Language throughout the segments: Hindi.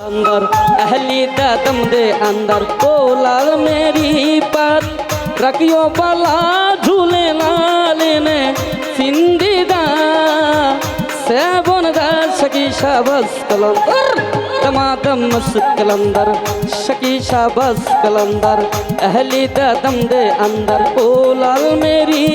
अंदर अहली दम दे अंदर ओ लाल मेरी बात रखियो बला झूले लाल ने सिंदीदा सेवन दा शकी शाबस कलंदर दमादम मस कलंदर शकी शाबस कलंदर अहली दम दे अंदर ओ लाल मेरी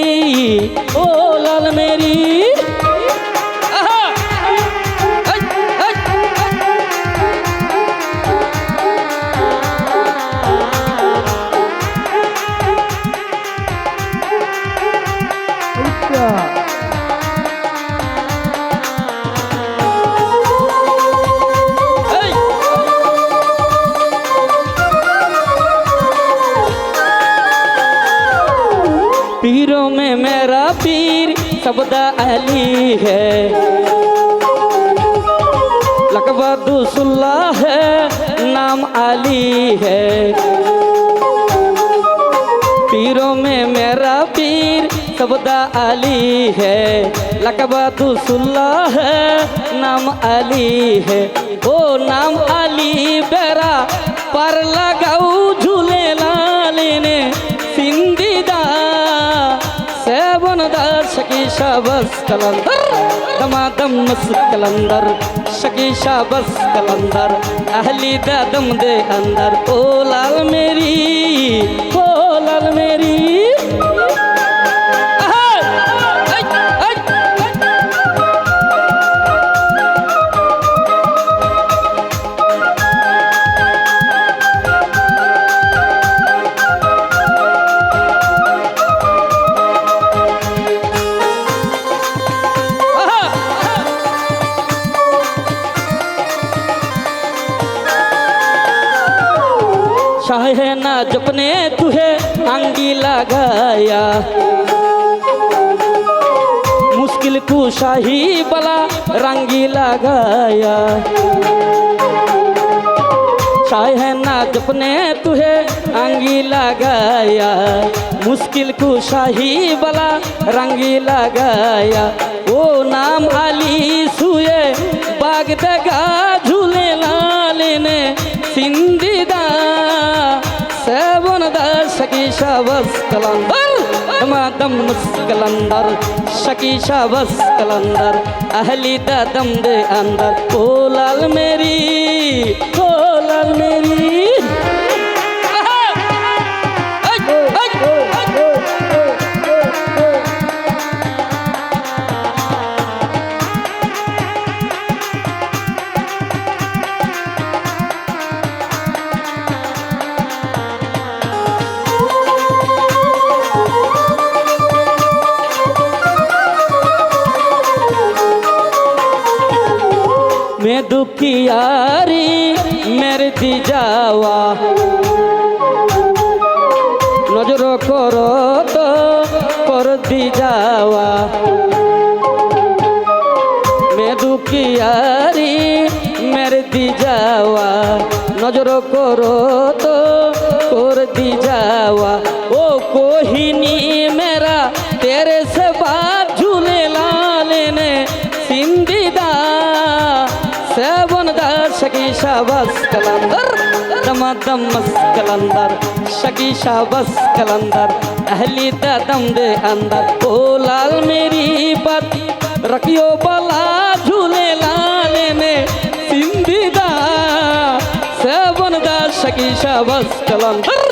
पीरों में मेरा पीर सबदा अली है, लकबा दूसुल्ला है, नाम अली है। पीरों में मेरा पीर सबदा अली है, लकबा दूसुल्ला है, नाम अली है। ओ नाम अली बेरा पर लगाऊ झूले लाल ने सिंदीदा सेवन दार शकी शाबस कलंदर दमादम मस कलंदर शकी शाबस कलंदर अहली दम दे अंदर ओ लाल मेरी शाहे ना जपने तुहे अंगी लगाया, मुश्किल कुशाही बला रंगी लगाया। शाहे ना जपने तुहे अंगी लगाया, मुश्किल कुशाही बला रंगी लगाया। ओ नाम अली सुए बाग दगा झूले लाल ने सिंदीदा सेवन दार शकी शाबस कलंदर दमादम मस कलंदर शकी शाबस कलंदर अहली दम दे अंदर ओ लाल मेरी मैं दुखियारी मेरे दी जावा नजर करो तो कर दी जावा। मैं दुखियारी मेरे दी जावा नजर करो तो कर दी जावा। ओ कोहिनी मेरा तेरे से बात झूले लाल ने सिंदीदा सेवन दार शकी शाबस कलंदर दमादम मस कलंदर शकी शाबस कलंदर अहली दम दे अंदर ओ लाल मेरी बात रखियो बला झूले लाल ने सिंदीदा सेवन दार शकी शाबस कलंदर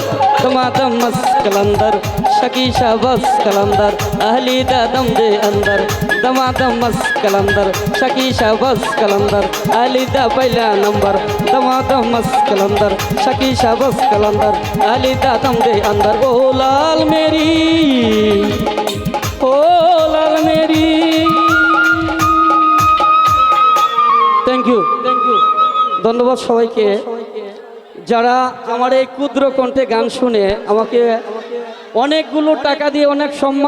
दमादम मस कलंदर शकी शाबस कलंदर अहली दम दे अंदर दमादम मस कलंदर शकी शाबस कलंदर अहली दा पहला नंबर दमादम मस कलंदर शकी शाबस कलंदर अहली दम दे अंदर ओ लाल मेरी थैंक यू धन्यवाद सबाइके যারা আমার এই ক্ষুদ্র কণ্ঠে গান শুনে আমাকে অনেকগুলো টাকা দিয়ে অনেক সম্মান